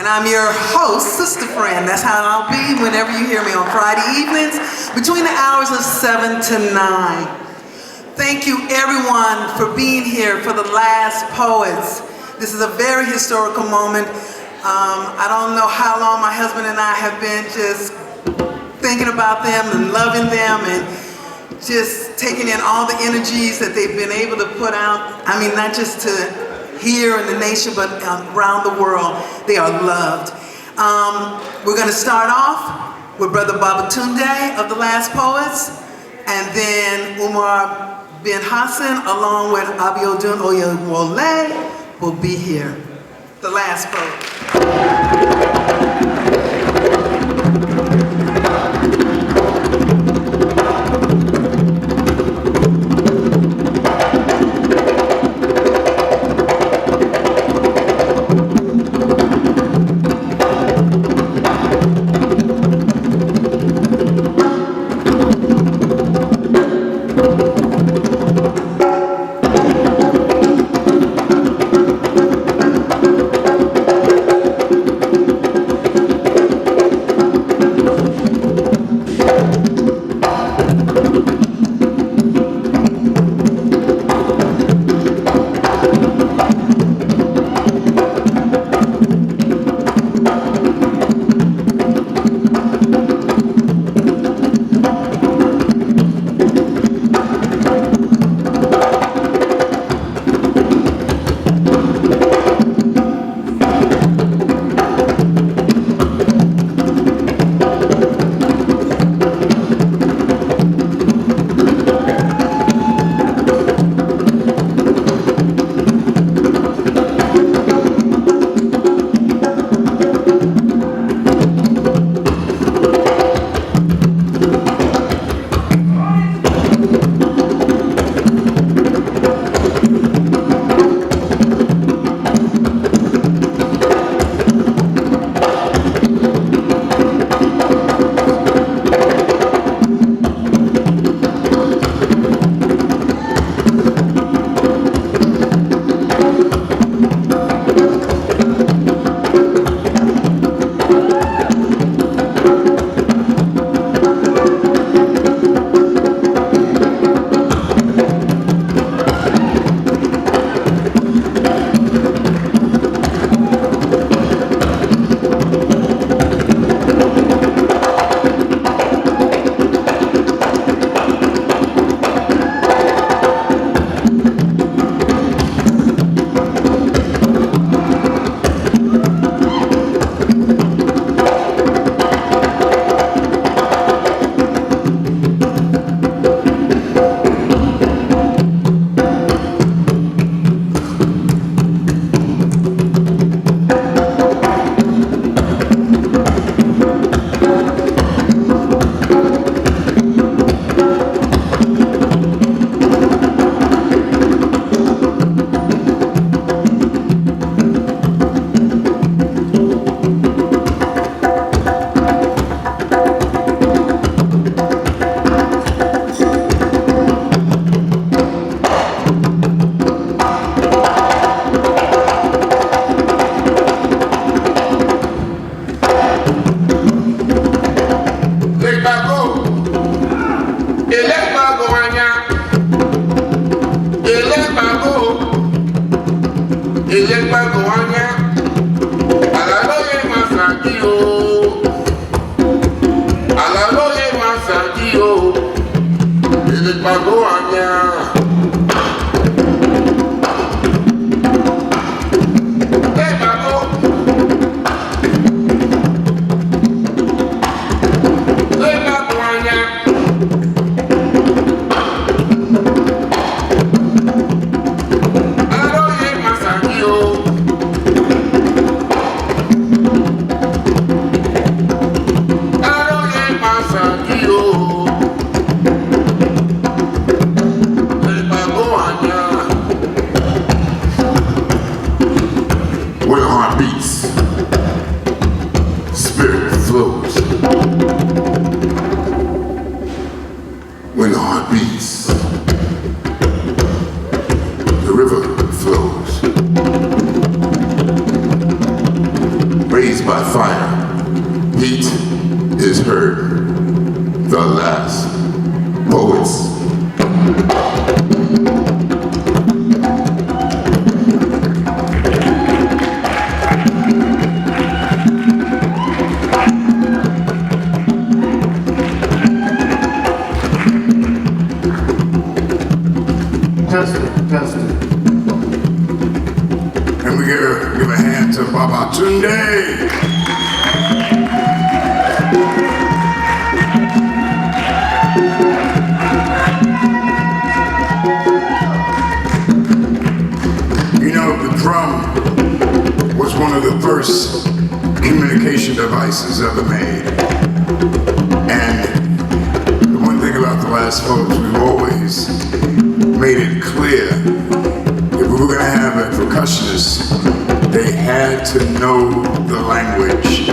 and I'm your host, Sister Friend. That's how I'll be whenever you hear me on Friday evenings between the hours of 7 to 9. Thank you everyone for being here for the Last Poets. This is a very historical moment. I don't know how long my husband and I have been just thinking about them and loving them and just taking in all the energies that they've been able to put out. I mean, not just to here in the nation, but around the world. They are loved. We're going to start off with Brother Babatunde of the Last Poets, and then Umar bin Hassan along with Abiodun Oyewole will be here. The Last Poet. Praise last poets. Testing. And we give a hand to Baba Tunde. You know, the drum was one of the first communication devices ever made. And the one thing about the last poets, we've always made it clear if we were going to have a percussionist, they had to know the language.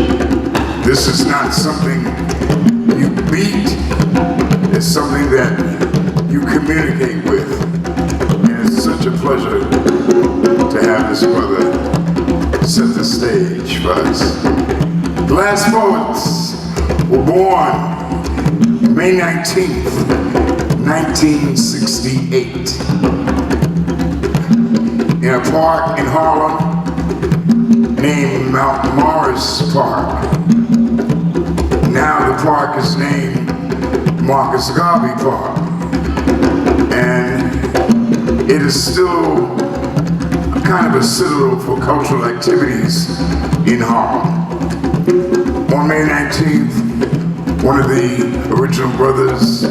This is not something you beat, it's something that you communicate with. And it's such a pleasure to have this brother set the stage for us. The last poets were born May 19th, 1968, in a park in Harlem named Mount Morris Park. Now the park is named Marcus Garvey Park, and it is still kind of a citadel for cultural activities in Harlem. On May 19th, one of the original brothers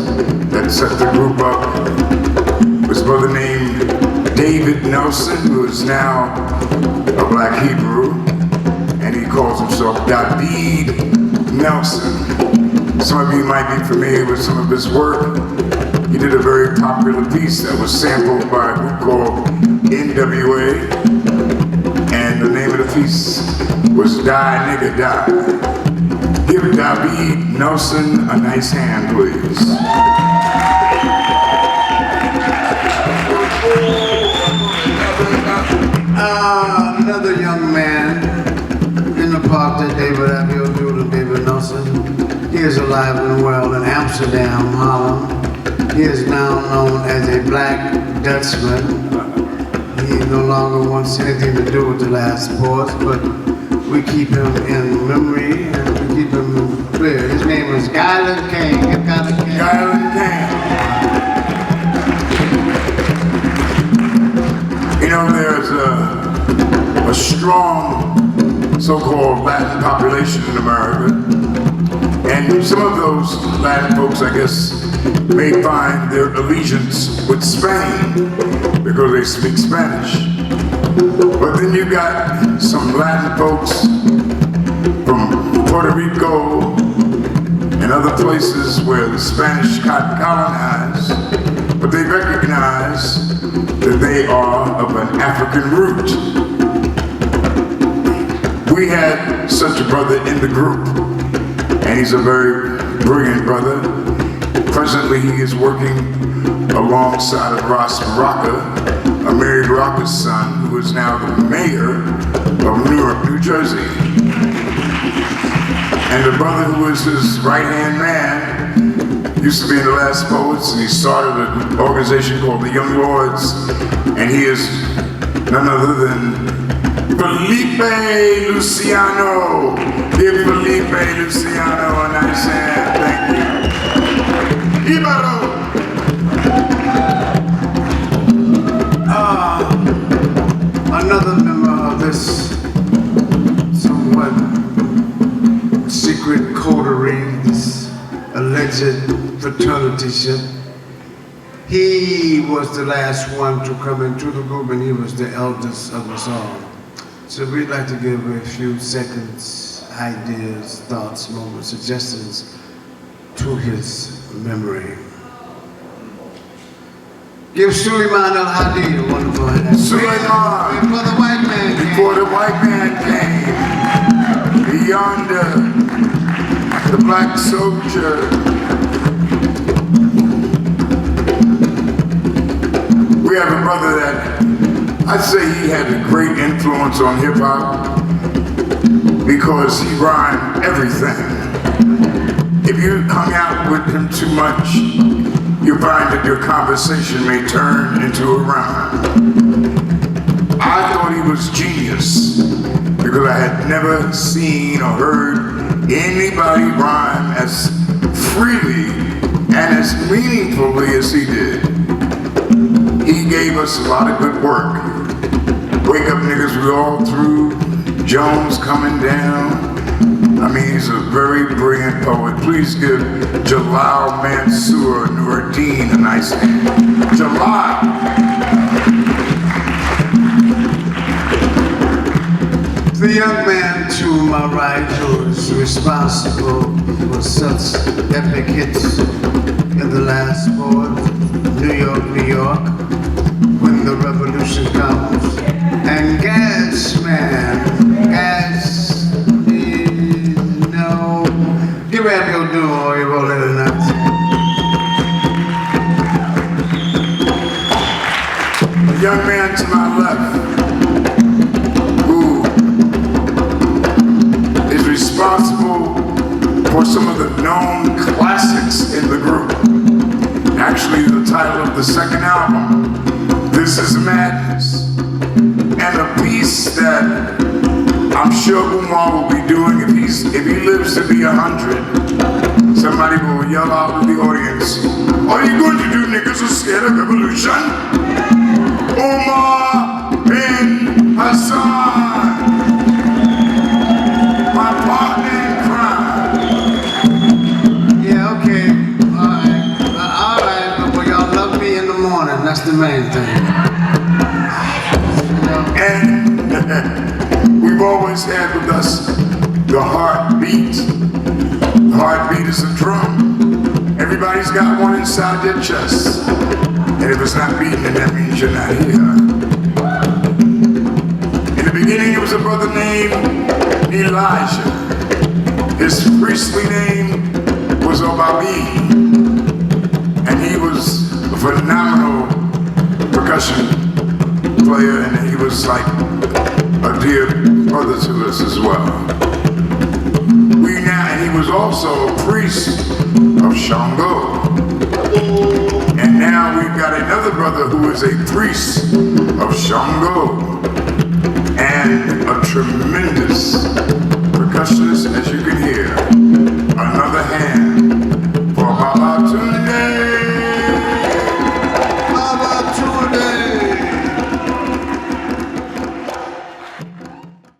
that set the group up was a brother named David Nelson, who is now a black Hebrew, and he calls himself David Nelson. Some of you might be familiar with some of his work. He did a very popular piece that was sampled by a group called NWA, and the name of the piece was Die Nigga Die. Give David Nelson a nice hand, please. Another young man in the park that David Abiodun, David Nelson. He is alive and well in Amsterdam, Holland. He is now known as a black Dutchman. He no longer wants anything to do with the last poets, but we keep him in memory and we keep him clear. His name is Gyland Kane. Gyland Kane. You know, there's a strong so-called Latin population in America, and some of those Latin folks, I guess, may find their allegiance with Spain because they speak Spanish. But then you got some Latin folks from Puerto Rico and other places where the Spanish colonized, but they recognize that they are of an African root. We had such a brother in the group, and he's a very brilliant brother. Presently, he is working alongside of Ross Baraka, a Mary Baraka's son, who is now the mayor of Newark, New Jersey. And the brother who is his right-hand man used to be in the Last Poets, and he started an organization called the Young Lords, and he is none other than Felipe Luciano. Give Felipe Luciano a nice hand. Thank you. Ibaro. Another member of this somewhat secret coterie, this alleged fraternityship. He was the last one to come into the group, and he was the eldest of us all. So we'd like to give a few seconds, ideas, thoughts, moments, suggestions to his memory. Give Suleiman al-Hadi a wonderful hand. Suleiman, before the white man came. Before the white man came, beyond the black soldier. We have a brother that I'd say he had a great influence on hip hop because he rhymed everything. if you hung out with him too much, you find that your conversation may turn into a rhyme. I thought he was genius because I had never seen or heard anybody rhyme as freely and as meaningfully as he did. He gave us a lot of good work. Wake Up Niggas, we all through. Jones Coming Down. I mean, he's a very brilliant poet. Please give Jalal Mansour Nuruddin a nice hand. Jalal. The young man to my right who is responsible for such epic hits in the last sport, New York, New York, when the revolution comes. And Gas Man, Gas, no, give up your duo or you roll it enough. The young man to my left, who is responsible for some of the known classics in the group. Actually, the title of the second album, This Is Madness. And a piece that I'm sure Umar will be doing if he lives to be 100. Somebody will yell out to the audience, "Are you going to do Niggas Are Scared of Revolution?" Umar bin Hassan, my partner in crime. Yeah, okay, all right, but y'all love me in the morning, that's the main thing. And we've always had with us the heartbeat. The heartbeat is a drum. Everybody's got one inside their chest. And if it's not beating, then that means you're not here. In the beginning, it was a brother named Elijah. His priestly name was Obabi. And he was a phenomenal percussion player, and he was like a dear brother to us as well. And he was also a priest of Shango. And now we've got another brother who is a priest of Shango and a tremendous